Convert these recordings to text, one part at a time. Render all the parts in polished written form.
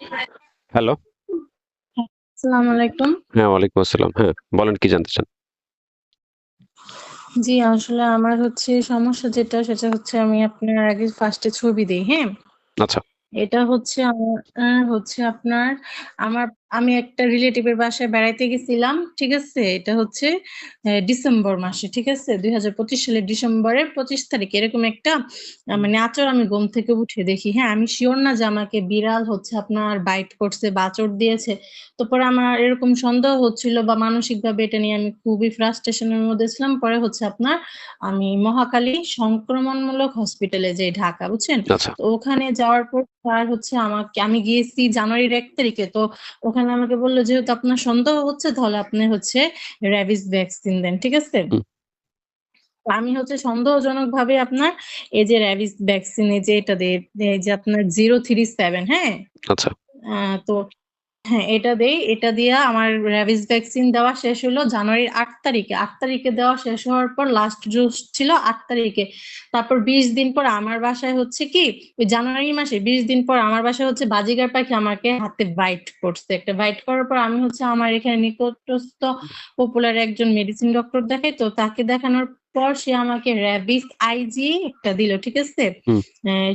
Hello. হ্যাঁ, আসসালামু আলাইকুম। হ্যাঁ, ওয়ালাইকুম আসসালাম। হ্যাঁ, বলেন কি জানতে চান? জি, আসলে আমার হচ্ছে সমস্যা যেটা সেটা হচ্ছে আমি আপনার আগে ফার্স্টে ছবি দেই, হ্যাঁ? আচ্ছা, এটা হচ্ছে আমার হচ্ছে আপনার আমার আমি একটা রিলেটিভের বাসায় বেড়াইতে গেছিলাম। ঠিক আছে? এটা হচ্ছে ডিসেম্বর মাসে। ঠিক আছে? ২০২৫ সালের ডিসেম্বরের ২৫ তারিখ এরকম একটা মানে আঁচড় আমি ঘুম থেকে উঠে দেখি। হ্যাঁ? আমি সিউর না যে আমাকে বিড়াল হচ্ছে আপনার বাইট করছে বা আঁচড় দিয়েছে। তো পরে আমার এরকম সন্দেহ হচ্ছিল বা মানসিকভাবে এটা নিয়ে আমি খুবই ফ্রাস্ট্রেশন এর মধ্যে ছিলাম। পরে হচ্ছে আপনার আমি মহাখালী সংক্রমণমূলক হসপিটালে যাই ঢাকা, বুঝছেন? আচ্ছা। তো ওখানে যাওয়ার পর স্যার হচ্ছে আমি গিয়েছি জানুয়ারির ১ তারিখে। তো ওখানে আমাকে বলল, "যেহেতু আপনার সন্দেহ হচ্ছে তাহলে আপনি হচ্ছে র‍্যাবিস ভ্যাকসিন দেন।" ঠিক আছে? হুম, তো আমি হচ্ছে সন্দেহজনকভাবে আপনার এই যে র‍্যাবিস ভ্যাকসিন এই যে এটা এই যে আপনার 037 হ্যাঁ? আচ্ছা। তো হ্যাঁ, এটা দেই। এটা দিয়া আমার র‍্যাবিস ভ্যাকসিন দেওয়া শেষ হলো জানুয়ারির ৮ তারিখে। ৮ তারিখে দেওয়া শেষ হওয়ার পর লাস্ট ডোজ ছিল ৮ তারিখে। তারপর ২০ দিন পর আমার বাসায় হচ্ছে কি ওই জানুয়ারি মাসে ২০ দিন পর আমার বাসায় হচ্ছে বাজিগার পাখি আমাকে হাতে বাইট করছে। একটা বাইট করার পর আমি হচ্ছে আমার এখানে নিকটস্থ পপুলার একজন মেডিসিন ডক্টর দেখাই। তো তাকে দেখানোর পর সে আমাকে র‍্যাবিস আইজি একটা দিল। ঠিক আছে? হুম,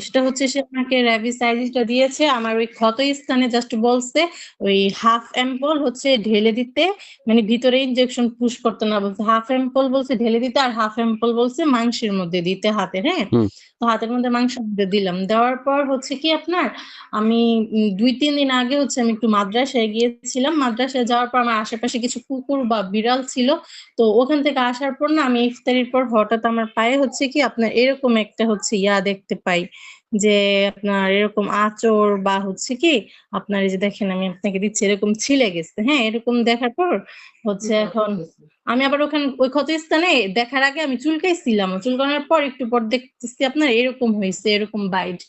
সেটা হচ্ছে সে আমাকে র‍্যাবিস আইজিটা দিয়েছে। আমার ওই ক্ষত স্থানে জাস্ট বলছে ওই হাফ অ্যাম্পল হচ্ছে ঢেলে দিতে মানে ভিতরে ইনজেকশন পুশ করতে না বলছে। হাফ অ্যাম্পল বলছে ঢেলে দিতে আর হাফ অ্যাম্পল বলছে মাংসের মধ্যে দিতে হাতের, হ্যাঁ? হুম, তো হাতের মধ্যে মাংসের মধ্যে দিলাম। দেওয়ার পর হচ্ছে কি আপনার আমি ২-৩ দিন আগে হচ্ছে আমি একটু মাদ্রাসায় গিয়েছিলাম। মাদ্রাসায় যাওয়ার পর আমার আশেপাশে কিছু কুকুর বা বিড়াল ছিল। তো ওখান থেকে আসার পর না আমি ইফতারির পর হঠাৎ আমার পায়ে হচ্ছে কি আপনার এরকম একটা হচ্ছে দেখতে পাই যে আপনার এরকম আঁচড় বা হচ্ছে কি আপনার এই যে দেখেন আমি আপনাকে দিচ্ছি এরকম ছিলে গেছে। হ্যাঁ? এরকম দেখার পর হচ্ছে এখন আমি আবার ওই ক্ষতস্থানে দেখার আগে আমি চুলকাইছিলামও। চুলকানোর পর একটু পর দেখতেছি আপনার এরকম হইছে, এরকম বাইট।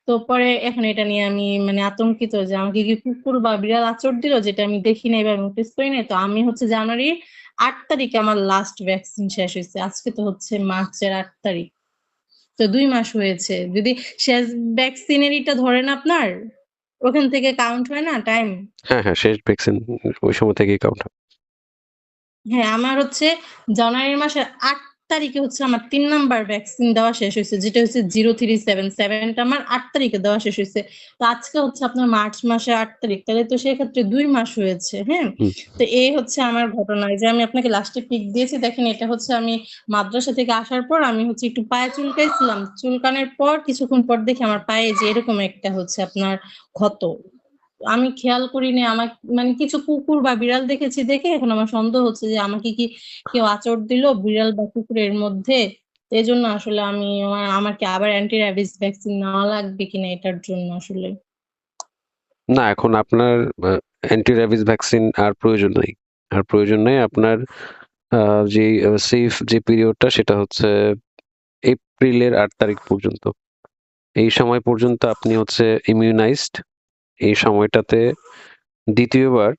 তো পরে এখন এটা নিয়ে আমি মানে আতঙ্কিত যে আমাকে কি কুকুর বা বিড়াল আঁচড় দিল যেটা আমি দেখি নাই বা নোটিস করি নাই। তো আমি হচ্ছে জানুয়ারির ৮ তারিখে আমার লাস্ট ভ্যাকসিন শেষ হইছে। আজকে তো হচ্ছে মার্চের ৮ তারিখ। তো ২ মাস হয়েছে। যদি শেষ ভ্যাকসিনের ইটা ধরেন আপনার, ওখান থেকে কাউন্ট হয় না টাইম? হ্যাঁ, হ্যাঁ, শেষ ভ্যাকসিন ওই সময় থেকেই কাউন্ট হয়। হ্যাঁ, আমার হচ্ছে জানুয়ারি মাসের ৮ তারিখে হচ্ছে আমার ৩ নাম্বার ভ্যাকসিন দেওয়া শেষ হইছে। যেটা হচ্ছে 037 7 টা আমার ৮ তারিখে দেওয়া শেষ হইছে। তো আজকে হচ্ছে আপনার মার্চ মাসের ৮ তারিখ। তাহলে তো সেক্ষেত্রে ২ মাস হয়েছে, হ্যাঁ? হুম। তো এই হচ্ছে আমার ঘটনা। এই যে আমি আপনাকে লাস্টে পিক দিয়েছি দেখেন এটা হচ্ছে আমি মাদ্রাসা থেকে আসার পর আমি হচ্ছে একটু পায়ে চুলকাইছিলাম। চুলকানোর পর কিছুক্ষণ পর দেখি আমার পায়ে যে এরকম একটা হচ্ছে আপনার ক্ষত। আমি খেয়াল করিনি মানে কিছু কুকুর বা বিড়াল দেখেছি দেখে এখন আমার সন্দেহ হচ্ছে যে আমাকে কি কেউ আঁচড় দিল বিড়াল বা কুকুরের মধ্যে। তো এজন্য আসলে আমি আমার কি আবার অ্যান্টি র‍্যাবিস ভ্যাকসিন নেওয়া লাগবে কিনা এটার জন্য আসলে? না, এখন আপনার অ্যান্টি র‍্যাবিস ভ্যাকসিন আর প্রয়োজন নেই। আর প্রয়োজন নেই আপনার আ যেই সেফ যে পিরিয়ডটা সেটা হচ্ছে এপ্রিলের ৮ তারিখ পর্যন্ত। এই সময় পর্যন্ত আপনি হচ্ছে ইমিউনাইজড। এই সময়টাতে ২য় বার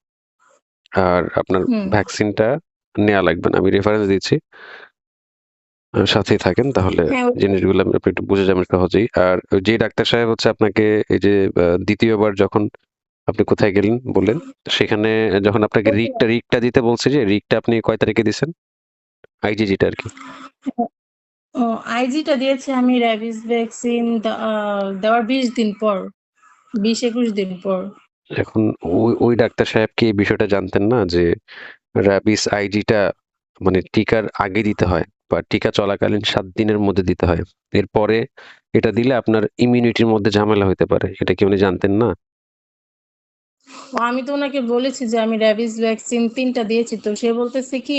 আর আপনার হুম। ভ্যাকসিনটা নেয়া লাগবে না। আমি রেফারেন্স দিচ্ছি। সাথেই থাকেন তাহলে হ্যাঁ, জিনিসগুলো আপনি একটু বুঝে যাবেন সহজেই। আর যে ডাক্তার সাহেব হচ্ছে আপনাকে এই যে ২য় বার যখন আপনি কোথায় গেলেন বললেন? সেখানে যখন আপনাকে রিগটা দিতে বলছে যে রিগটা আপনি কয় তারিখে দিছেন? আইজিজিটা আরকি। ও আইজিটা দিয়েছি আমি র‍্যাবিস ভ্যাকসিন দেওয়ার ২০ দিন পর। ২০-২১ দিন পর। এখন ওই ডাক্তার সাহেব কি এই বিষয়টা জানতেন না যে র‍্যাবিস আইজিটা মানে টিকার আগে দিতে হয় বা টিকা চলাকালীন ৭ দিনের মধ্যে দিতে হয়। এরপরে এটা দিলে আপনার ইমিউনিটির মধ্যে ঝামেলা হইতে পারে। এটা কি উনি জানতেন না? আমি তো উনাকে বলেছি যে আমি র‍্যাবিস ভ্যাকসিন ৩ টা দিয়েছি। তো সে বলতেছে কি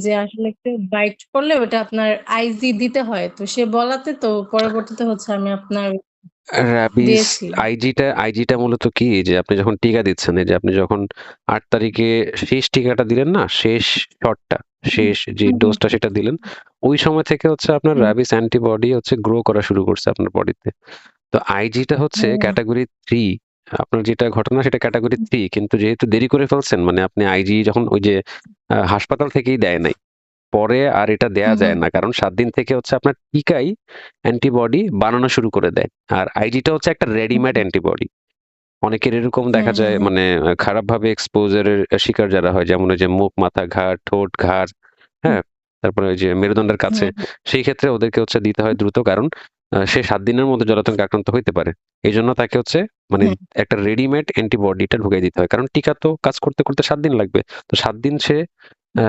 যে আসলে কেউ বাইট করলে ওটা আপনার আইজি দিতে হয়। তো সে বলাতে তো পরবর্তীতে হচ্ছে আমি আপনার র‍্যাবিস দিয়েছি। আইজিটা মূলত কি যে আপনি যখন টিকা দিচ্ছেন, এই যে আপনি যখন ৮ তারিখে শেষ টিকাটা দিলেন না? শেষ শটটা, হুম, শেষ যে হুম, হুম, ডোজটা সেটা দিলেন। ওই সময় থেকে হচ্ছে আপনার হুম, র‍্যাবিস অ্যান্টিবডি হচ্ছে গ্রো করা শুরু করছে আপনার বডিতে। তো আইজিটা হচ্ছে হুম, ক্যাটেগরি ৩। আপনার যেটা ঘটনা সেটা ক্যাটেগরি ৩, কিন্তু যেহেতু দেরি করে ফেলছেন মানে আপনি আইজি যখন ওই যে হাসপাতাল থেকেই দেয় নাই। পরে আর এটা দেয়া হুম, যায় হুম, না। কারণ ৭ দিন থেকে হচ্ছে আপনার টিকাই অ্যান্টিবডি বানানো শুরু করে দেয়। আর আইজিটা হচ্ছে একটা রেডিমেড হুম। অ্যান্টিবডি। অনেকের এরকম হুম, দেখা হুম, যায় হুম, মানে খারাপভাবে এক্সপোজারের শিকার যারা হয়, যেমন ওই যে মুখ, মাথা, ঘাড়, ঠোঁট, ঘাড়, হুম, হ্যাঁ? তারপরে ওই যে মেরুদণ্ডের কাছে, হুম, সেই ক্ষেত্রে ওদেরকে হচ্ছে দিতে হয় দ্রুত, কারণ সে ৭ দিনের মধ্যে জলাতঙ্কে আক্রান্ত হইতে পারে। এজন্য তাকে হচ্ছে মানে হুম, একটা রেডিমেড অ্যান্টিবডিটা ঢুকিয়ে দিতে হয়। কারণ টিকা তো কাজ করতে, করতে ৭ দিন লাগবে। তো ৭ দিন সে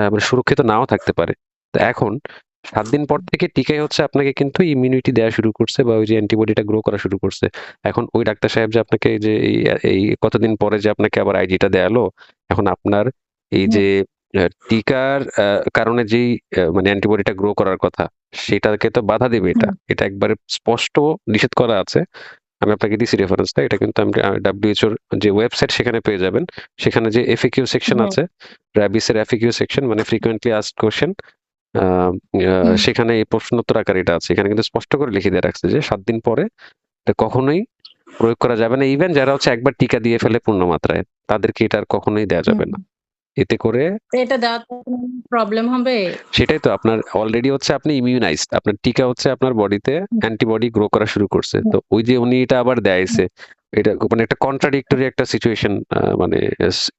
মানে সুরক্ষিত নাও থাকতে পারে। তো এখন ৭ দিন পর থেকে টিকাই হচ্ছে আপনাকে কিন্তু ইমিউনিটি দেয়া শুরু করছে, বা ওই যে অ্যান্টিবডিটা গ্রো করা শুরু করছে। এখন ওই ডাক্তার সাহেব যে আপনাকে এই যে এই কতদিন পরে যে আপনাকে আবার আইজিটা দেয়ালো, এখন আপনার এই হুম, যে টিকার কারণে যেই মানে অ্যান্টিবডিটা গ্রো করার কথা, সেটাকে তো বাধা দিবে এটা। হুম, এটা একবারে স্পষ্ট নিষেধ করা আছে। আমি আপনাকে দিছি রেফারেন্সটা। এটা কিন্তু WHO র যে ওয়েবসাইট, সেখানে পেয়ে যাবেন। সেখানে যে FAQ সেকশন হুম, আছে, র‍্যাবিসের FAQ সেকশন মানে ফ্রিকোয়েন্টলি আস্কড কোয়েশ্চেন, আ আ হুম, সেখানে এই প্রশ্নোত্তর আকারে এটা আছে। এখানে কিন্তু স্পষ্ট করে লিখে দিয়ে রাখছে যে ৭ দিন পরে এটা কখনোই প্রয়োগ করা যাবে না। ইভেন যারা হচ্ছে একবার টিকা দিয়ে ফেলে পূর্ণ মাত্রায়, তাদেরকে এটা আর কখনোই দেয়া যাবে না। হুম। এতে করে তো এটা দেওয়াতে কোনো প্রবলেম হবে? সেটাই তো, আপনার অলরেডি হচ্ছে আপনি ইমিউনাইজড। আপনার টিকা হচ্ছে আপনার বডিতে হুম, অ্যান্টিবডি গ্রো করা শুরু করছে। হুম, তো ওই যে উনি এটা আবার হুম, দেয়াইছে। এটা মানে একটা কন্ট্রাডিক্টরি একটা সিচুয়েশন মানে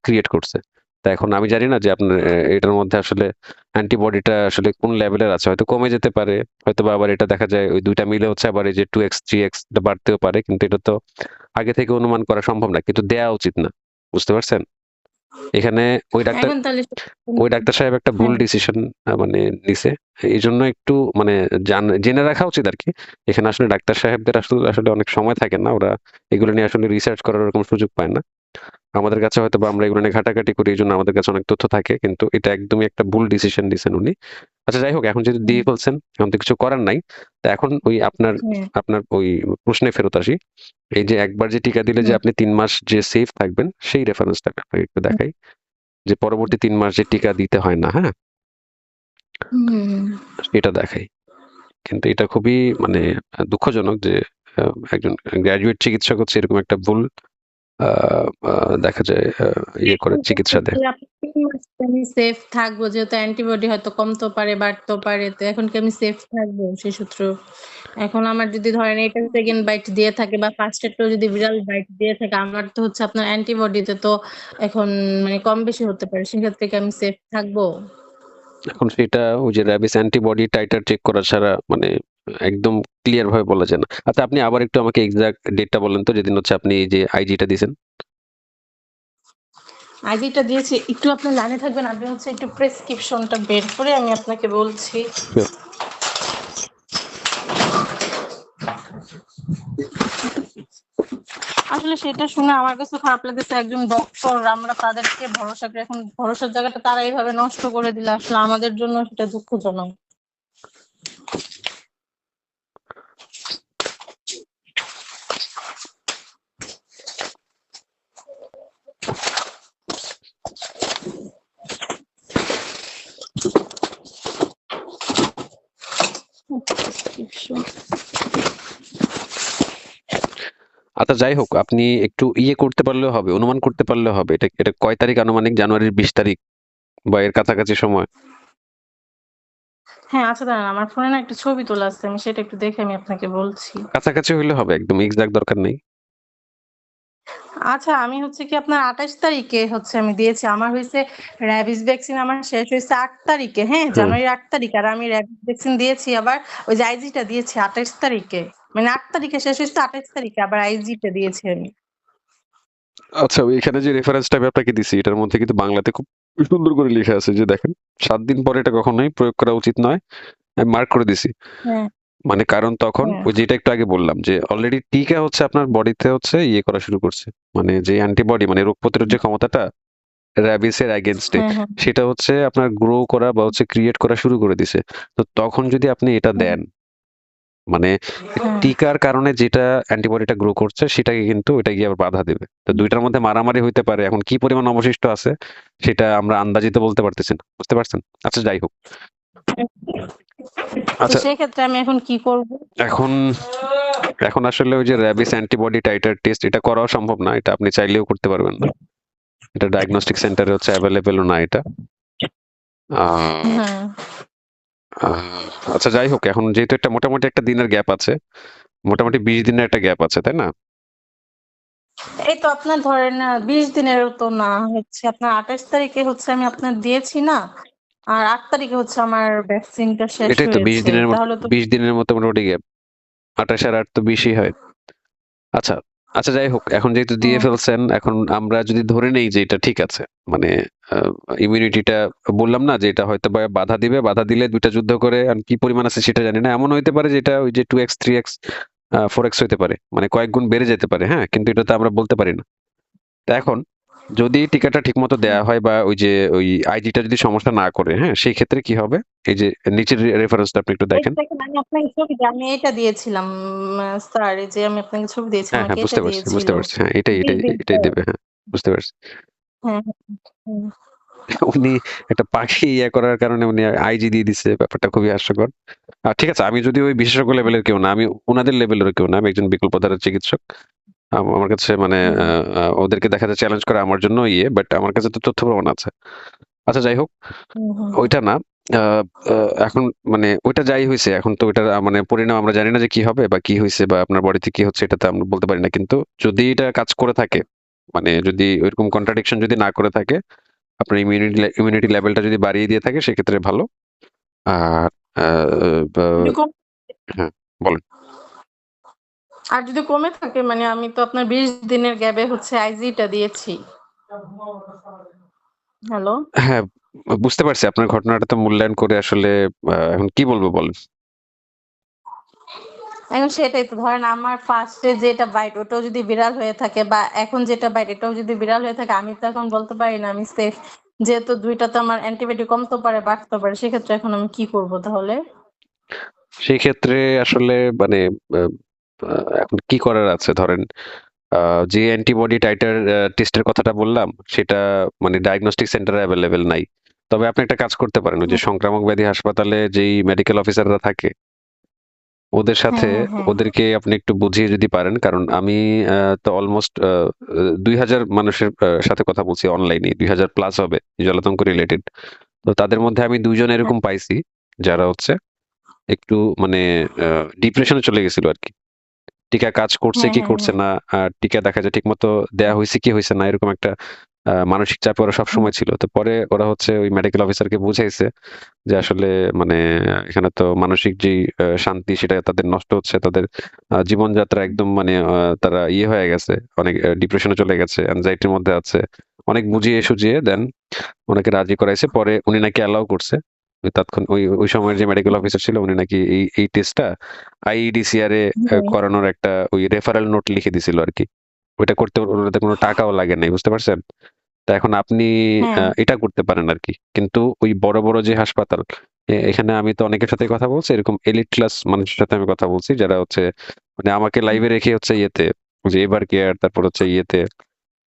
ক্রিয়েট করছে। তো এখন আমি জানি না যে আপনার এটার মধ্যে আসলে অ্যান্টিবডিটা আসলে কোন লেভেলের আছে। হয়তো কমে যেতে পারে। হয়তোবা আবার এটা দেখা যায় ওই ২ টা মিলে হচ্ছে আবার এই যে 2x 3x এটা বাড়তেও পারে। কিন্তু এটা তো আগে থেকে অনুমান করা সম্ভব না। কিন্তু দেয়া উচিত না। বুঝতে পারছেন? এখানে ওই ডাক্তার এখন তাহলে ওই ডাক্তার সাহেব একটা ভুল হ্যাঁ, ডিসিশন মানে নিছে। এজন্য একটু মানে জেনে রাখা উচিত আরকি। এখানে আসলে ডাক্তার সাহেবদের আসলে আসলে অনেক সময় থাকে না। ওরা এগুলো নিয়ে আসলে রিসার্চ করার ওরকম সুযোগ পায় না। আমাদের কাছে হয়তোবা আমরা এগুলো নিয়ে ঘাটাঘাটি করি, এজন্য আমাদের কাছে অনেক তথ্য থাকে। কিন্তু এটা একদমই একটা ভুল ডিসিশন নিছেন উনি। আচ্ছা, যাই হোক, এখন যেহেতু হুম, দিয়ে ফেলছেন, এখন তো কিছু করার নাই। তো এখন ওই আপনার হ্যাঁ, আপনার ওই প্রশ্নে ফেরত আসি। এই যে একবার যে টিকা দিলে যে হুম, আপনি ৩ মাস যে সেফ থাকবেন, সেই রেফারেন্সটা আমি আপনাকে একটু হুম, দেখাই। যে পরবর্তী ৩ মাস যে টিকা দিতে হয় না, হ্যাঁ? হুম। এটা দেখাই। কিন্তু এটা খুবই মানে দুঃখজনক যে আ একজন গ্র্যাজুয়েট চিকিৎসক হচ্ছে এরকম একটা ভুল আ আ দেখা যায় ইয়ে করে চিকিৎসা দেয়। তাহলে আপনি ৩ মাস কি আমি সেফ থাকবো? যেহেতু অ্যান্টিবডি হয়তো কমতেও পারে, বাড়তেও পারে। তো এখন কি আমি সেফ থাকবো সেই সূত্র? এখন আমার যদি ধরেন এটা সেকেন্ড বাইট দিয়ে থাকে বা ফার্স্ট এরটাও যদি বিড়াল বাইট দিয়ে থাকে, আমার তো হচ্ছে আপনার অ্যান্টিবডিতে তো এখন মানে কম বেশি হতে পারে। সেক্ষেত্রে কি আমি সেফ থাকবো? এখন সেটা ওই যে র‍্যাবিস অ্যান্টিবডি টাইটার চেক করা ছাড়া মানে একদম ক্লিয়ার ভাবে বলা যায় না। আচ্ছা, আপনি আবার একটু আমাকে এক্সাক্ট ডেটটা বলেন তো, যেদিন হচ্ছে আপনি এই যে আইজিটা দিছেন? আইডিটা দিয়েছি একটু আপনি লাইনে থাকবেন। আমি হচ্ছে একটু প্রেসক্রিপশনটা বের করে আমি আপনাকে বলছি। শিওর। আসলে সেটা শুনে আমার কাছে খারাপ লাগতেছে। একজন ডক্টর আমরা তাদেরকে ভরসা করে এখন ভরসার জায়গাটা তারা এভাবে নষ্ট করে দিলে আসলে আমাদের জন্য সেটা দুঃখজনক। প্রেসক্রিপশন আচ্ছা, যাই হোক, আপনি একটু ইয়ে করতে পারলেও হবে, অনুমান করতে পারলেও হবে। এটা এটা কয় তারিখ আনুমানিক? জানুয়ারির ২০ তারিখ বা এর কাছাকাছি সময়? হ্যাঁ, আচ্ছা দাঁড়ান আমার ফোনে না একটা ছবি তোলা আছে। আমি সেটা একটু দেখে আমি আপনাকে বলছি। কাছাকাছি হইলে হবে, একদম এক্সাক্ট দরকার নেই। আচ্ছা আমি হচ্ছে কি আপনার ২৮ তারিখে হচ্ছে আমি দিয়েছি। আমার হইছে র‍্যাবিস ভ্যাকসিন আমার শেষ হইছে ৮ তারিখে, হ্যাঁ? হুম। জানুয়ারির ৮ তারিখে। আর আমি র‍্যাবিস ভ্যাকসিন দিয়েছি আবার ওই যে আইজিটা দিয়েছি ২৮ তারিখে। মানে ৮ তারিখে শেষ হইছে ২৮ তারিখে আবার আইজিটা দিয়েছি আমি। আচ্ছা, এখানে যে রেফারেন্সটা আমি আপনাকে দিছি, এটার মধ্যে কিন্তু বাংলাতে খুব সুন্দর করে লেখা আছে যে দেখেন, ৭ দিন পরে এটা কখনোই প্রয়োগ করা উচিত নয়। আমি মার্ক করে দিছি। হ্যাঁ, মানে কারণ তখন হ্যাঁ, ওই যেটা একটু আগে বললাম যে অলরেডি টিকা হচ্ছে আপনার বডিতে হচ্ছে ইয়ে করা শুরু করছে। মানে যে অ্যান্টিবডি মানে রোগ প্রতিরোধ যে ক্ষমতাটা র‍্যাবিস এর এগেইনস্ট এ, হ্যাঁ, হ্যাঁ, সেটা হচ্ছে আপনার গ্রো করা বা হচ্ছে ক্রিয়েট করা শুরু করে দিছে। তো তখন যদি আপনি এটা হ্যাঁ, দেন, মানে হ্যাঁ, টিকার কারণে যেটা অ্যান্টিবডিটা গ্রো করছে সেটাকে কিন্তু এটা গিয়ে আবার বাধা দেবে। তো ২ টার মধ্যে মারামারি হইতে পারে। এখন কি পরিমাণ অবশিষ্ট আছে সেটা আমরা আন্দাজিত বলতে পারতেছি না। বুঝতে পারছেন? আচ্ছা, যাই হোক। তো আচ্ছা, সেক্ষেত্রে আমি এখন কি করব? এখন এখন আসলে ওই যে র‍্যাবিস অ্যান্টিবডি টাইটার টেস্ট এটা করাও সম্ভব না। এটা আপনি চাইলেও করতে পারবেন না। এটা ডায়াগনস্টিক সেন্টারে হচ্ছে এভেইলেবল ও না এটা। আ হ্যাঁ, আ আচ্ছা, যাই হোক, এখন যেহেতু একটা মোটামুটি একটা দিনের গ্যাপ আছে। মোটামুটি ২০ দিনের একটা গ্যাপ আছে, তাই না? এই তো আপনার ধরেন 20 দিনেরও তো না, হচ্ছে আপনার 28 তারিখে হচ্ছে আমি আপনার দিয়েছি না? আর 8 তারিখে হচ্ছে আমার ভ্যাকসিনটা শেষ এটাই তো 20 হয়েছে। দিনের তাহলে তো 20 দিনের মতো মোটামুটি গ্যাপ। 28 আর 8 তো 20ই হয়। আচ্ছা, আচ্ছা যাই হোক। এখন যেহেতু দিয়ে হুম, ফেলছেন, এখন আমরা যদি ধরে নেই যে এটা ঠিক আছে, মানে ইমিউনিটিটা বললাম না যে এটা হয়তোবা বাধা দিবে। বাধা দিলে ২ টা যুদ্ধ করে আর কি পরিমাণ আছে সেটা জানি না। এমন হইতে পারে যে এটা ওই যে 2x, 3x, 4x হইতে পারে। মানে কয়েক গুণ বেড়ে যেতে পারে, হ্যাঁ? কিন্তু এটা তো আমরা বলতে পারি না। তো এখন যদি টিকাটা ঠিকমতো দেয়া হুম। হয় বা ওই যে ওই আইজিটা যদি সমস্যা না করে, হ্যাঁ? সেই ক্ষেত্রে কি হবে? এই যে নিচের রেফারেন্সটা আপনি একটু এই দেখেন। দেখেন আমি আপনাকে ছবি আমি এটা দিয়েছিলাম স্যার, এই যে আমি আপনাকে ছবি দিয়েছি, হ্যাঁ, আমাকে হ্যাঁ, এটা বুঝতে পারছি, দিয়েছিল। বুঝতে পারছি। হ্যাঁ, এটাই, 20 এটাই, দিন এটাই পর। দেবে। হ্যাঁ, বুঝতে পারছি। হ্যাঁ, হুম, উনি একটা পাখি করার কারণে উনি আইজি দিয়ে দিছে। ব্যাপারটা খুবই হাস্যকর। ঠিক আছে, আমি যদি ওই বিশেষজ্ঞ লেভেলের কেউ না, আমি উনাদের লেভেলের কেউ না। আমি একজন বিকল্পধারার চিকিৎসক। আমার কাছে মানে হুম, ওদেরকে দেখা যায় চ্যালেঞ্জ করা আমার জন্য বাট আমার কাছে তো তথ্য প্রমাণ আছে। আচ্ছা যাই হোক, হুম, হুম, ওইটা না। আ আ এখন মানে ওইটা যাই হইছে, এখন তো ওইটার মানে পরিণাম আমরা জানি না যে কি হবে বা কি হইছে বা আপনার বডিতে কি হচ্ছে এটা তো আমরা বলতে পারি না। কিন্তু যদি এটা কাজ করে থাকে, মানে যদি ওইরকম কন্ট্রাডিকশন যদি না করে থাকে, আপনার ইমিউনিটি লেভেলটা যদি বাড়িয়ে দিয়ে থাকে সেক্ষেত্রে ভালো। আর আ বা যদি কম হ্যাঁ, বলেন। আর যদি কমে থাকে, মানে আমি তো আপনার 20 দিনের গ্যাপে হচ্ছে আইজিটা দিয়েছি। হ্যালো? হ্যাঁ, বুঝতে পারছি আপনার ঘটনাটা তো মূল্যায়ন করে আসলে এখন কি বলবো বলেন? এখন সেটাই তো, ধরেন আমার ফার্স্টে যেটা বাইট ওটাও যদি বিড়াল হয়ে থাকে, বা এখন যেটা বাইট এটাও যদি বিড়াল হয়ে থাকে, আমি তো এখন বলতে পারি না আমি সেফ। যেহেতু ২ টা তো আমার অ্যান্টিবায়োটিক কমতেও পারে, বাড়তেও পারে। সেক্ষেত্রে এখন আমি কি করব তাহলে? সেই ক্ষেত্রে আসলে মানে আ আ এখন কি করার আছে? ধরেন আ যে অ্যান্টিবডি টাইটার টেস্টের কথাটা বললাম, সেটা মানে ডায়াগনস্টিক সেন্টারে এভেইলেবল নাই। তবে আপনি একটা কাজ করতে পারেন। ওই যে হুম, সংক্রামক ব্যাধি হাসপাতালে যেই মেডিকেল অফিসাররা থাকে, ওদের হ্যাঁ, সাথে হ্যাঁ, হ্যাঁ। ওদেরকে আপনি একটু বুঝিয়ে যদি পারেন। কারণ আমি তো অলমোস্ট ২,০০০ মানুষের সাথে কথা বলছি অনলাইনে। ২,০০০ প্লাস হবে জলাতঙ্ক রিলেটেড। তো তাদের মধ্যে আমি ২ জন হ্যাঁ, এরকম পাইছি, যারা হচ্ছে একটু মানে আ ডিপ্রেশনে চলে গেছিল আরকি। টিকা কাজ করছে হ্যাঁ, কি হ্যাঁ, করছে হ্যাঁ। না, টিকা দেখা যায় ঠিকমতো দেয়া হইছে কি হইছে না, এরকম একটা মানসিক চাপে ওরা হুম, সবসময় ছিল। তো পরে ওরা হচ্ছে ওই মেডিকেল অফিসারকে বুঝাইছে যে আসলে মানে এখানে তো মানসিক যেই শান্তি সেটা তাদের নষ্ট হচ্ছে। তাদের জীবনযাত্রা একদম মানে তারা হয়ে গেছে। অনেক ডিপ্রেশনে চলে গেছে, এনক্সাইটির মধ্যে আছে। অনেক বুঝিয়ে সুঝিয়ে দেন উনাকে রাজি করাইছে। পরে উনি নাকি অ্যালাও করছে। ওই সময়ের যে মেডিকেল অফিসার ছিল উনি নাকি এই টেস্টটা আইইডিসিআর এ হুম, করানোর একটা ওই রেফারেল নোট লিখে দিছিল আরকি। ওইটা করতে ওনাদের কোনো টাকাও লাগে নাই। বুঝতে পারছেন? তো এখন আপনি হ্যাঁ, এটা করতে পারেন আরকি। কিন্তু ওই বড়, বড় যে হাসপাতাল, এখানে আমি তো অনেকের সাথেই কথা বলছি। এরকম এলিট ক্লাস মানুষের সাথে আমি কথা বলছি যারা হচ্ছে মানে আমাকে লাইভে রেখে হচ্ছে যে এভার কেয়ার, তারপর হচ্ছে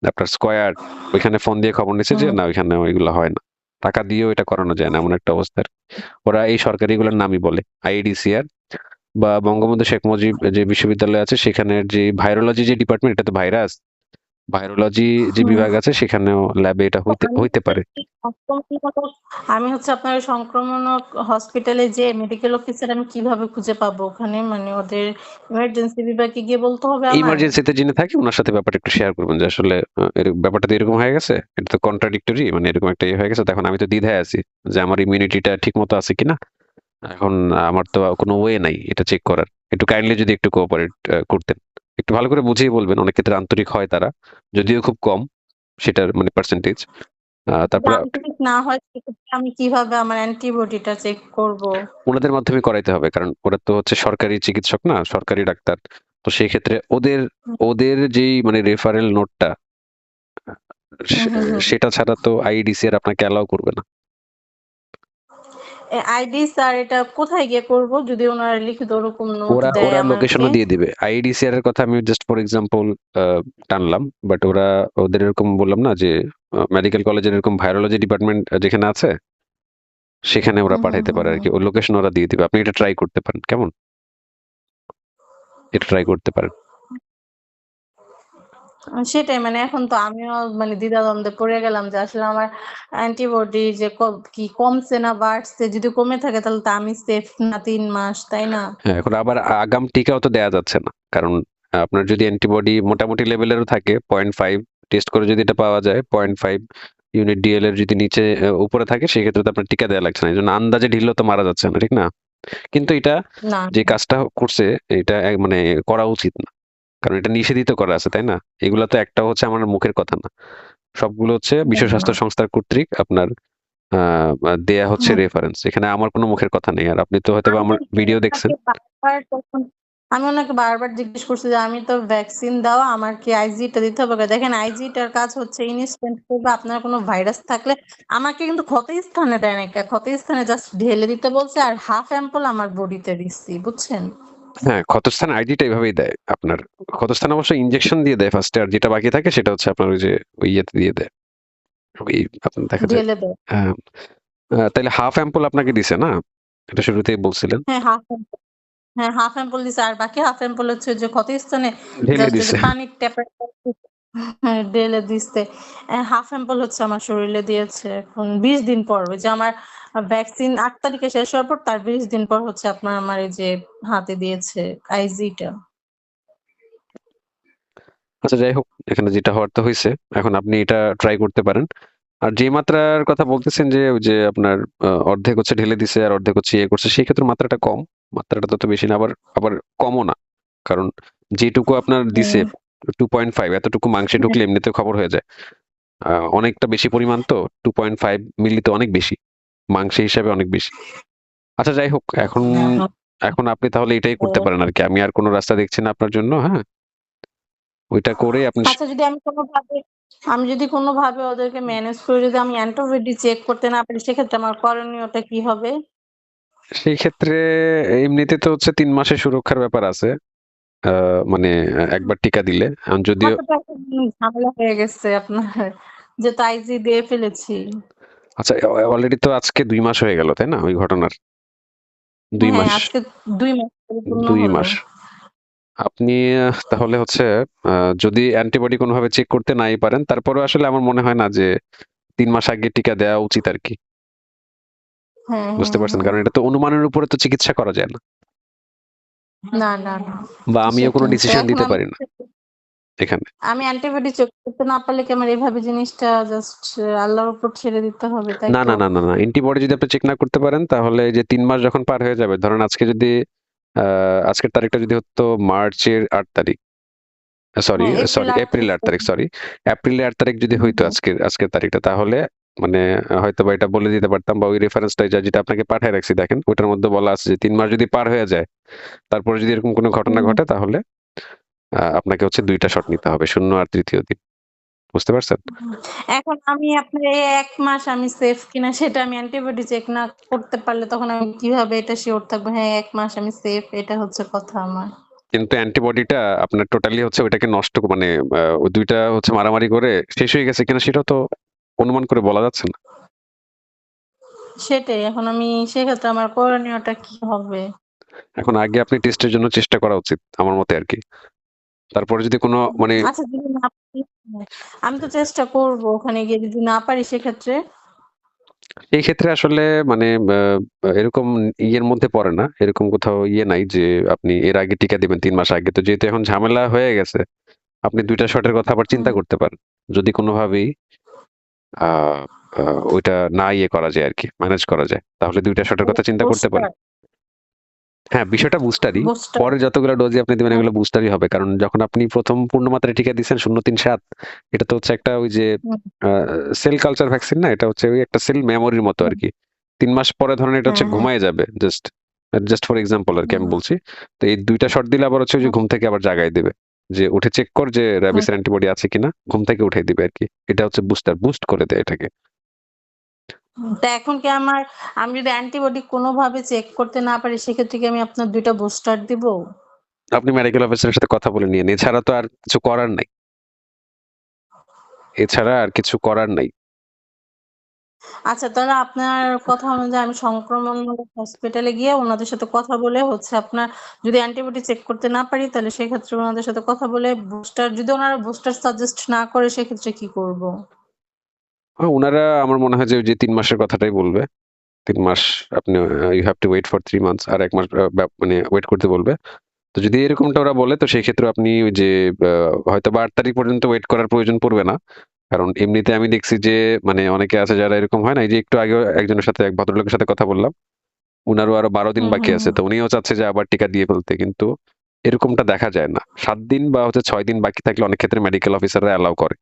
আপনার স্কয়ার, ওইখানে ফোন দিয়ে খবর নিছে যে হুম। না ওইখানে ওইগুলা হয় না। টাকা দিয়েও এটা করানো যায় না, এমন একটা অবস্থা আরকি। ওরা এই সরকারিগুলোর নামই বলে। আইইডিসিআর বা বঙ্গবন্ধু শেখ মুজিব যে বিশ্ববিদ্যালয় আছে সেখানের যে ভাইরোলজি যে ডিপার্টমেন্ট, এটাতে ভাইরোলজি যে হুম। বিভাগ আছে সেখানেও ল্যাবে এটা তো হইতে আমি হইতে হচ্ছে পারে। কি সংক্রমণক আমি হচ্ছে আপনার সংক্রমণক হসপিটালে যেয়ে মেডিকেল অফিসার আমি কিভাবে খুঁজে পাবো ওখানে? মানে ওদের ইমার্জেন্সি বিভাগে গিয়ে বলতে হবে আমার? ইমার্জেন্সিতে যিনি থাকে উনার সাথে ব্যাপারটা একটু শেয়ার করবেন যে আসলে ব্যাপারটা তো এরকম হয়ে গেছে। এটা তো কন্ট্রাডিক্টরি, মানে এরকম একটা হয়ে গেছে। তখন আমি তো দ্বিধায় আছি যে আমার ইমিউনিটিটা ঠিকমতো আছে কিনা। এখন আমার তো কোনো ওয়ে নাই এটা চেক করার। একটু কাইন্ডলি যদি একটু কোঅপারেট করতেন। একটু ভালো করে বুঝিয়ে বলবেন। অনেক ক্ষেত্রে আন্তরিক হয় তারা। যদিও খুব কম সেটার মানে পার্সেন্টেজ। যদি তারপরে আন্তরিক না হয় সেক্ষেত্রে আমি কিভাবে আমার অ্যান্টিবডিটা চেক করব? উনাদের মাধ্যমে করাইতে হবে। কারণ ওরা তো হচ্ছে সরকারি চিকিৎসক না, সরকারি ডাক্তার। তো সেই ক্ষেত্রে হুম, ওদের যেই মানে রেফারেল নোটটা হুম, হুম, হুম। সেটা ছাড়া তো আইইডিসিআর আপনাকে অ্যালাও করবে না। আইডি স্যার, এটা কোথায় গিয়ে করব যদি ওনারা লিখিত ওরকম নোট দেয় ওরা আমাকে? লোকেশনও দিয়ে দিবে। আইইডিসিআর এর কথা আমি জাস্ট ফর এক্সাম্পল আ টানলাম। বাট ওদের এরকম বললাম না যে মেডিকেল কলেজের এরকম ভাইরোলজি ডিপার্টমেন্ট যেখানে আছে, সেখানে ওরা হুম, হুম, পাঠাইতে হুম, পারে হুম। আরকি। ওর লোকেশন ওরা দিয়ে দিবে। আপনি এটা ট্রাই করতে পারেন। কেমন? এটা ট্রাই করতে পারেন। সেটাই, মানে এখন তো আমিও মানে দ্বিধাদ্বন্দ্বে পড়ে গেলাম যে আসলে আমার অ্যান্টিবডি যে কি কমছে না বাড়ছে? যদি কমে থাকে তাহলে তো আমি সেফ না ৩ মাস, তাই না? হ্যাঁ, এখন আবার আগাম টিকাও তো দেয়া যাচ্ছে না। কারণ আপনার যদি অ্যান্টিবডি মোটামুটি লেভেলেরও থাকে 0.5 টেস্ট করে যদি এটা পাওয়া যায় 0.5 ইউনিট ডিএল এর যদি নিচে উপরে থাকে সেক্ষেত্রে তো আপনার টিকা দেওয়া লাগছে না। এই জন্য আন্দাজে ঢিললেও তো মারা যাচ্ছে না, ঠিক না? কিন্তু এটা না, যে কাজটা করছে এটা মানে করা উচিত না, কারণ এটা নিষেধিত করা আছে, তাই না? এগুলা তো একটা হচ্ছে আমার মুখের কথা না, সবগুলো হচ্ছে বিশ্ব না, স্বাস্থ্য সংস্থার কর্তৃক আপনার দেয়া হচ্ছে হুম। রেফারেন্স। এখানে আমার কোনো মুখের কথা নেই। আর আপনি তো হয়তো আমি আমার ভিডিও দেখছেন। ওনাকে বারবার তখন আমি ওনাকে বারবার জিজ্ঞেস করছি যে, "আমি তো ভ্যাকসিন দেওয়া, আমার কি আইজিটা দিতে হবে?" দেখেন আইজিটার কাজ হচ্ছে ইনস্ট্যান্ট করবে। আপনার কোনো ভাইরাস থাকলে আমাকে কিন্তু ক্ষতস্থানে দেয় নাই। ক্ষতস্থানে জাস্ট ঢেলে দিতে বলছে আর হাফ অ্যাম্পল আমার বডিতে দিচ্ছি, বুঝছেন? হ্যাঁ, ক্ষতস্থান আইডিটা এভাবেই দেয় আপনার। ক্ষতস্থান অবশ্য ইনজেকশন দিয়ে দেয় ফার্স্টে, আর যেটা বাকি থাকে সেটা হচ্ছে আপনার ওই যে ওই ইয়েতে দিয়ে দেয়। ওই আপনার দেখা যায়। ঢেলে দেয়। হ্যাঁ, তাইলে হাফ অ্যাম্পল আপনাকে দিছে না? এটা শুরুতেই বলছিলেন। হ্যাঁ, হাফ অ্যাম্পল দিছে আর বাকি হাফ অ্যাম্পল হচ্ছে যে ক্ষতস্থানে ঢেলে জাস্ট ওই যে দিছে। পানির ট্যাপের হ্যাঁ, ঢেলে দিছে। হাফ অ্যাম্পল হচ্ছে আমার শরীরে দিয়েছে এখন ২০ দিন পর। ওই যে আমার ভ্যাকসিন ৮ তারিখে শেষ হওয়ার পর তার ২০ দিন পর হচ্ছে আপনার আমার এই যে হাতে দিয়েছে আইজিটা। আচ্ছা, যাই হোক, এখানে যেটা হওয়ার তো হইছে। এখন আপনি এটা ট্রাই করতে পারেন। আর যে মাত্রার কথা বলতেছেন যে ওই যে আপনার অর্ধেক হচ্ছে ঢেলে দিছে আর অর্ধেক হচ্ছে ইয়ে করছে, সেই ক্ষেত্রে মাত্রাটা কম। মাত্রাটা তত বেশি না, আবার আবার কমও না। কারণ যেটুকু আপনার দিছে হুম, 2.5 এতটুকু মাংসে হ্যাঁ, ঢুকলে এমনিতে খবর হয়ে যায়। অনেকটা বেশি পরিমাণ তো 2.5 মিলি তো অনেক বেশি। মাংসে হিসাবে অনেক বেশি। আচ্ছা, যাই হোক, এখন হ্যাঁ, এখন আপনি তাহলে এটাই করতে হ্যাঁ। পারেন আরকি। আমি আর কোন রাস্তা দেখছি না আপনার জন্য, হ্যাঁ? ওইটা করে আপনি আচ্ছা আমি যদি কোনোভাবে ওদেরকে ম্যানেজ করে যদি আমি অ্যান্টিবডি চেক করতে না পারি সেক্ষেত্রে আমার করণীয়টা কি হবে? সেই ক্ষেত্রে এমনিতে তো হচ্ছে ৩ মাসের সুরক্ষার ব্যাপার আছে। আ মানে একবার টিকা দিলে। যদিও আমার তো একটা ঝামেলা হয়ে গেছে আপনার যেহেতু আইজি দিয়ে ফেলেছি। আচ্ছা, অলরেডি তো আজকে ২ মাস হয়ে গেল, তাই না? ওই ঘটনার ২ হ্যাঁ, মাস। আজকে ২ মাস পরিপূর্ণ ২ হলো। মাস। আপনি তাহলে হচ্ছে আ যদি অ্যান্টিবডি কোনভাবে চেক করতে নাই পারেন, তারপরেও আসলে আমার মনে হয় না যে ৩ মাস আগে টিকা দেওয়া উচিত আরকি। হ্যাঁ, বুঝতে হ্যাঁ, পারছেন? হ্যাঁ। কারণ এটা তো অনুমানের উপরে তো চিকিৎসা করা যায় না। না, না, না। বা আমিও কোন সেটাই। তো ডিসিশন এখন দিতে পারি না এখানে। আমি অ্যান্টিবডি চেক করতে না পারলে কি আমার এভাবে জিনিসটা জাস্ট আল্লাহর উপর ছেড়ে দিতে হবে, তাই না, তো? না, না, না, না। অ্যান্টিবডি যদি আপনি চেক না করতে পারেন তাহলে এই যে ৩ মাস যখন পার হয়ে যাবে, ধরেন আজকে যদি আ আজকের তারিখটা যদি হতো মার্চের ৮ তারিখ। সরি, হ্যাঁ, এপ্রিল সরি ৮ এপ্রিলের ৮ তারিখ, সরি। এপ্রিলের ৮ তারিখ যদি হুম, হইতো হুম, আজকের তারিখটা, তাহলে মানে হয়তোবা এটা বলে দিতে পারতাম, বা ওই রেফারেন্সটা যেটা আপনাকে পাঠায় রাখছি দেখেন, ওটার মধ্যে বলা আছে যে ৩ মাস যদি পার হয়ে যায়, তারপরে যদি এরকম কোনো ঘটনা হুম, ঘটে তাহলে আপনাকে হচ্ছে ২ টা শট নিতে হবে। ০ আর ৩য় দিন। বুঝতে পারছেন? হুম। এখন আমি আপনার এই ১ মাস আমি সেফ কিনা সেটা আমি অ্যান্টিবডি চেক না করতে পারলে তখন আমি কিভাবে এটা সিওর থাকবো? হ্যাঁ, ১ মাস আমি সেফ এটা হচ্ছে কথা আমার। কিন্তু অ্যান্টিবডিটা আপনার টোটালি হচ্ছে ওইটাকে নষ্ট মানে ওই ২ টা হচ্ছে মারামারি করে শেষ হয়ে গেছে কিনা সেটাও তো অনুমান করে বলা যাচ্ছে না। সেটাই এখন আমি সেক্ষেত্রে আমার করণীয়টা কি হবে? এখন আগে আপনি টেস্টের জন্য চেষ্টা করা উচিত আমার মতে আরকি। তারপরে যদি কোনো মানে আচ্ছা যদি না পারি আমি তো চেষ্টা করব ওখানে গিয়ে যদি না পারি সেক্ষেত্রে? এই ক্ষেত্রে আসলে মানে এরকম ইয়ের মধ্যে পড়ে না। এরকম কোথাও ইয়ে নাই যে আপনি এর আগে টিকা দিবেন ৩ মাস আগে। তো যেহেতু এখন ঝামেলা হয়ে গেছে, আপনি ২ টা শটের কথা আবার চিন্তা হুম, করতে পারেন। যদি কোনোভাবেই আ আ ওইটা না ইয়ে করা যায় আরকি, ম্যানেজ করা যায়। তাহলে ২ টা শটের কথা চিন্তা করতে পারেন। বুস্টার, হ্যাঁ, বিষয়টা বুস্টারই। বুস্টার পরে যতগুলা ডোজই আপনি দিবেন হুম, এগুলো বুস্টারই হবে। কারণ যখন আপনি ১ম পূর্ণ মাত্রায় টিকা দিছেন ০৩৭, এটা তো হচ্ছে একটা ওই যে হুম, আ সেল কালচার ভ্যাকসিন না? এটা হচ্ছে ওই একটা সেল মেমোরির মতো হুম, আরকি। ৩ মাস পরে ধরেন এটা হচ্ছে হ্যাঁ, হ্যাঁ, ঘুমায়ে যাবে। জাস্ট ফর এক্সাম্পল আরকি হুম, আমি বলছি। তো এই ২ টা শট দিলে আবার হচ্ছে ওই যে হুম, ঘুম থেকে আবার জাগায় দিবে। যে উঠে চেক কর যে হুম। র‍্যাবিস এর অ্যান্টিবডি আছে কিনা? ঘুম থেকে উঠায় দিবে আরকি। এটা হচ্ছে বুস্টার, বুস্ট করে দেয় এটাকে। তা এখন কি আমি যদি অ্যান্টিবডি কোনভাবে চেক করতে না পারি সেক্ষেত্রে কি আমি আপনার ২ টা বুস্টার দিব? আপনি মেডিকেল অফিসারের সাথে কথা বলে নিয়েন। এছাড়া তো আর কিছু করার নাই। এছাড়া আর কিছু করার নাই। আচ্ছা তাহলে আপনার কথা অনুযায়ী আমি সংক্রমণমূলক হসপিটালে গিয়ে উনাদের সাথে কথা বলে হচ্ছে আপনার যদি অ্যান্টিবডি চেক করতে না পারি তাহলে সেক্ষেত্রে উনাদের সাথে কথা বলে বুস্টার যদি উনারা বুস্টার সাজেস্ট না করে সেক্ষেত্রে কি করব? উনারা আমার মনে হয় যে ওই যে ৩ মাসের কথাটাই বলবে। ৩ মাস আপনি you have to wait for 3 months, আর ১ মাস মানে ওয়েট করতে বলবে। তো যদি এরকমটা ওরা বলে তো সেই ক্ষেত্রে আপনি ওই যে হয়তো বা 8 তারিখ পর্যন্ত ওয়েট করার প্রয়োজন পড়বে না। কারণ এমনিতে আমি দেখছি যে মানে অনেকে আছে যারা এরকম হয় না? এই যে একটু আগেও একজনের সাথে এক ভদ্রলোকের সাথে কথা বললাম। উনারও আরো ১২ দিন হুম, বাকি হুম, আছে। হুম। তো উনিও চাচ্ছে যে আবার টিকা দিয়ে ফেলতে। কিন্তু এরকমটা দেখা যায় না। ৭ দিন বা ৬ দিন বাকি থাকলে অনেক ক্ষেত্রে মেডিকেল অফিসাররা অ্যালাও করে।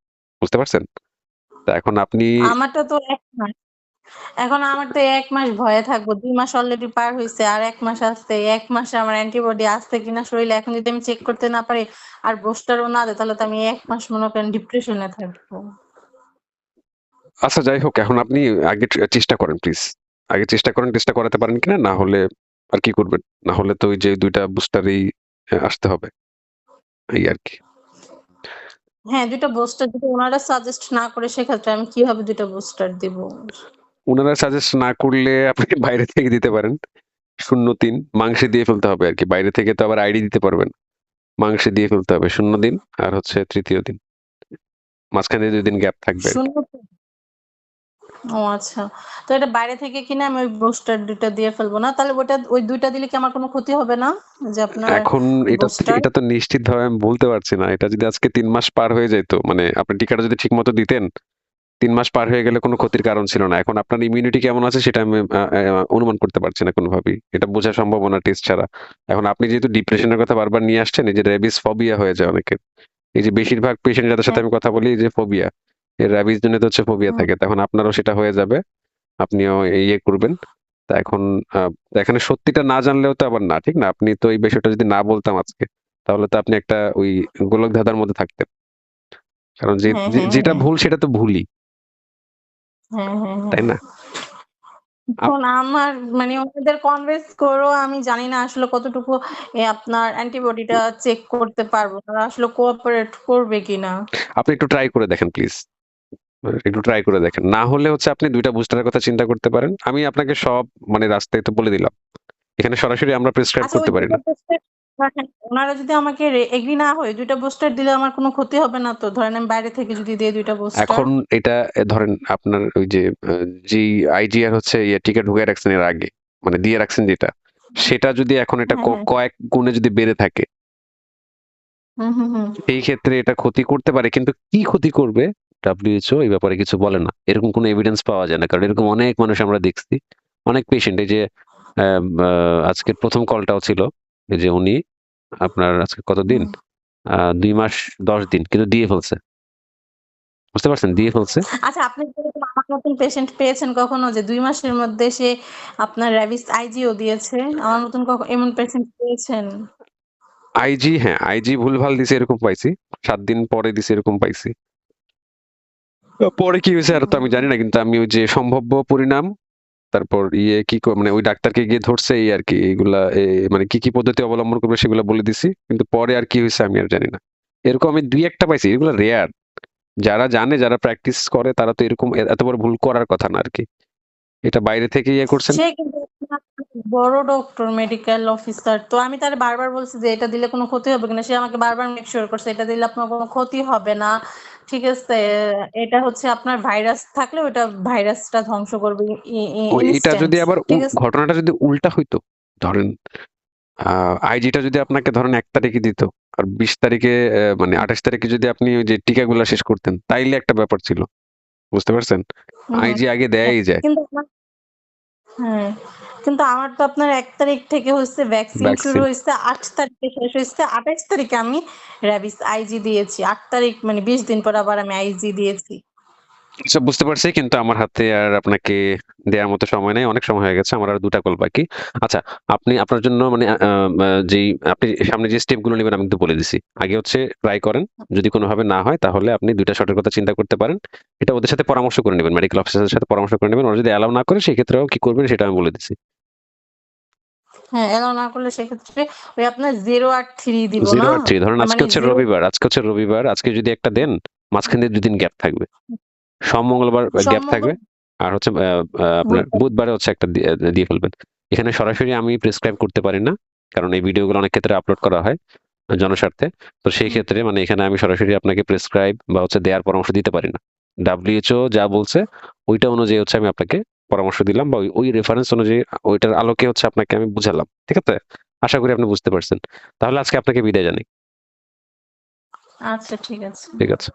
বুঝতে পারছেন? তো এখন আপনি আমারটা তো ১ মাস। এখন আমার তো ১ মাস ভয়ে থাকবো। ২ মাস অলরেডি পার হইছে। আর ১ মাস আছে। ১ মাসে আমার অ্যান্টিবডি আছে কিনা শরীরে এখন যদি আমি চেক করতে না পারি আর বুস্টারও না দেয় তাহলে তো আমি ১ মাস মনে করেন ডিপ্রেশনে থাকবো। আচ্ছা যাই হোক এখন আপনি আগে চেষ্টা করেন প্লিজ। আগে চেষ্টা করেন টেস্টটা করাতে পারেন কিনা? না হলে আর কি করবেন? না হলে তো ওই যে ২ টা বুস্টারই আসতে হবে। এই আরকি। হ্যাঁ, ২ টা বুস্টার যদি উনারা সাজেস্ট না করে সেক্ষেত্রে আমি কিভাবে ২ টা বুস্টার দিব? উনারা সাজেস্ট না করলে আপনি বাইরে থেকে দিতে পারেন। ০৩ মাংসে দিয়ে ফেলতে হবে আরকি। বাইরে থেকে তো আবার আইডি দিতে পারবেন। মাংসে দিয়ে ফেলতে হবে। ০ দিন আর হচ্ছে ৩য় দিন। মাঝখানে ২ দিন গ্যাপ থাকবে আরকি। ০ ও আচ্ছা। তো এটা বাইরে থেকে কিনে আমি ওই বুস্টার ২ টা দিয়ে ফেলবো না? তাহলে ওই ২ টা দিলে কি আমার কোনো ক্ষতি হবে না? যে আপনার এখন বুস্টার? এটা তো নিশ্চিতভাবে আমি বলতে পারছি না। এটা যদি আজকে ৩ মাস পার হয়ে যাইত, মানে আপনি টিকাটা যদি ঠিকমতো দিতেন, ৩ মাস পার হয়ে গেলে কোনো ক্ষতির কারণ ছিল না। এখন আপনার ইমিউনিটি কেমন আছে সেটা আমি অনুমান করতে পারছি না কোনোভাবেই। এটা বোঝা সম্ভব না টেস্ট ছাড়া। এখন আপনি যেহেতু ডিপ্রেশন এর কথা বারবার নিয়ে আসছেন, এই যে রেবিস ফোবিয়া হয়ে যায় অনেকের। এই যে বেশিরভাগ পেশেন্ট যাদের সাথে হ্যাঁ, আমি কথা বলি এই যে ফোবিয়া। এই রেবিস জনিত হচ্ছে ফোবিয়া হুম, থাকে। তখন আপনারও সেটা হয়ে যাবে। আপনিও ইয়ে করবেন। তা এখন আ এখানে সত্যিটা না জানলেও তো আবার না, ঠিক না? আপনি তো এই বিষয়টা যদি না বলতাম আজকে, তাহলে তো আপনি একটা ওই গোলকধাঁধার মধ্যে থাকতেন। কারণ হ্যাঁ, হ্যাঁ, যেটা হ্যাঁ, ভুল সেটা তো ভুলই, হ্যাঁ, হ্যাঁ, তাই হ্যাঁ। না? আপ এখন আমার মানে ওনাদের কনভিন্স করেও আমি জানি না আসলে কতটুকু আপনার অ্যান্টিবডিটা চেক করতে পারবো। তারা আসলে কোঅপারেট করবে কিনা। আপনি একটু ট্রাই করে দেখেন প্লিজ। একটু ট্রাই করে দেখেন। না হলে হচ্ছে আপনি ২ টা বুস্টারের কথা চিন্তা করতে পারেন। আমি আপনাকে সব মানে রাস্তায় তো বলে দিলাম। এখানে সরাসরি আমরা প্রেসক্রাইব আচ্ছা ওই করতে ২ পারি টা না। বুস্টার ধরেন উনারা যদি আমাকে এগ্রি না হয় ২ টা বুস্টার দিলে আমার কোনো ক্ষতি হবে না তো? ধরেন আমি বাইরে থেকে যদি দেই ২ টা বুস্টার? এখন এটা ধরেন আপনার ওই যে যেই আইজিআর হচ্ছে টিকা ঢুকায় রাখছেন এর আগে, মানে দিয়ে রাখছেন যেটা, সেটা যদি এখন এটা হ্যাঁ, হ্যাঁ। কয়েক গুণে যদি বেড়ে থাকে, হুম, হুম, হুম। সেই ক্ষেত্রে এটা ক্ষতি করতে পারে। কিন্তু কি ক্ষতি করবে WHO এই ব্যাপারে কিছু বলে না। এরকম কোনো এভিডেন্স পাওয়া যায় না। কারণ এরকম অনেক মানুষ আমরা দেখছি। অনেক পেশেন্ট এই যে অ্যাম আ আজকের ১ম কলটাও ছিল। এই যে উনি আপনার আজকে কতদিন? হুম। ২ মাস ১০ দিন কিন্তু দিয়ে ফেলছে। বুঝতে পারছেন? দিয়ে ফেলছে। আচ্ছা আপনি কি এরকম আমার মতন পেশেন্ট পেয়েছেন কখনো যে ২ মাসের মধ্যে সে আপনার র‍্যাবিস আইজিও দিয়েছে? আমার মতন এমন পেশেন্ট পেয়েছেন? হ্যাঁ, আইজি ভুলভাল দিছে এরকম পাইছি। ৭ দিন পরে দিছে এরকম পাইছি। পরে কি হইছে আর তো আমি হুম। জানি না। কিন্তু আমি ওই যে সম্ভাব্য পরিণাম, তারপর ইয়ে কি মানে ওই ডাক্তারকে গিয়ে ধরছে এই আরকি। এগুলা মানে কি পদ্ধতি অবলম্বন করবে সেগুলা বলে দিছি। কিন্তু পরে আর কি হইছে আমি আর জানি না। এরকম আমি ২-১ টা পাইছি। এগুলা রেয়ার। যারা জানে, যারা প্র্যাকটিস করে তারা তো এরকম এত বড় ভুল করার কথা না আরকি। এটা বাইরে থেকে ইয়ে করছেন। সে কিন্তু আপনার বড় ডক্টর মেডিকেল অফিসার। তো আমি তারে বারবার বলছি যে এটা দিলে কোনো ক্ষতি হবে কিনা। সে আমাকে বারবার মেক সিউর করছে এটা দিলে আপনার কোনো ক্ষতি হবে না। ঠিক আছে? এটা হচ্ছে আপনার ভাইরাস থাকলে ওটা ভাইরাসটা ধ্বংস করবে এটা যদি ইনস্ট্যান্ট। আবার ঠিক আছে? ঘটনাটা যদি উল্টা হইতো, ধরেন আ আইজিটা যদি আপনাকে ধরেন ১ তারিখে দিত। আর ২০ তারিখে মানে ২৮ তারিখে যদি আপনি ওই যে টিকাগুলা শেষ করতেন, তাইলে একটা ব্যাপার ছিল। বুঝতে পারছেন? হুম, হুম। আইজি আগে হ্যাঁ, দেয়াই যায় কিন্তু আমার হ্যাঁ, কিন্তু আমার তো আপনার ১ তারিখ থেকে হচ্ছে ভ্যাকসিন শুরু ভ্যাকসিন। হইছে, ৮ তারিখে শেষ হইছে। ২৮ তারিখে আমি র‍্যাবিস আইজি দিয়েছি। ৮ তারিখ মানে ২০ দিন পর আবার আমি আইজি দিয়েছি। আচ্ছা বুঝতে পারছি কিন্তু আমার হাতে আর আপনাকে দেয়ার মতো সময় নাই। অনেক সময় হয়ে গেছে। আমার আর ২ টা কল বাকি। আচ্ছা, আপনি আপনার জন্য মানে আ আ আ যেই আপনি সামনে যে স্টেপ গুলো নিবেন আমি কিন্তু বলে দিছি। আগে হচ্ছে ট্রাই করেন। যদি কোনভাবে না হয় তাহলে আপনি ২ টা শটের কথা চিন্তা করতে পারেন। এটা ওদের সাথে পরামর্শ করে নিবেন। মেডিকেল অফিসারের সাথে পরামর্শ করে নিবেন। ওরা যদি অ্যালাও না করে সেক্ষেত্রেও কি করবেন সেটা আমি বলে দিছি। হ্যাঁ, এলাও না করলে সেক্ষেত্রে ওই আপনার 0 আর 3 দিব 0 না? আর 3 ধরেন আজকে মানে হচ্ছে 0 রবিবার। আজকে যদি একটা দেন, মাঝখানে ২ দিন গ্যাপ থাকবে। মঙ্গলবার গ্যাপ সোম-মঙ্গল থাকবে। আর হচ্ছে আপনার বুধবার বুধবারে হচ্ছে একটা দিয়ে ফেলবেন। এখানে সরাসরি আমি প্রেসক্রাইব করতে পারি না। কারণ এই ভিডিওগুলো অনেক ক্ষেত্রে আপলোড করা হয় জনস্বার্থে। তো সেই হুম, ক্ষেত্রে মানে এখানে আমি সরাসরি আপনাকে প্রেসক্রাইব বা হচ্ছে দেয়ার পরামর্শ দিতে পারি না। WHO যা বলছে ওইটা অনুযায়ী হচ্ছে আমি আপনাকে পরামর্শ দিলাম বা ওই রেফারেন্স অনুযায়ী ওইটার আলোকে হচ্ছে আপনাকে আমি বুঝালাম। ঠিক আছে? আশা করি আপনি বুঝতে পারছেন। তাহলে আজকে আপনাকে বিদায় জানাই। আচ্ছা ঠিক আছে। ঠিক আছে।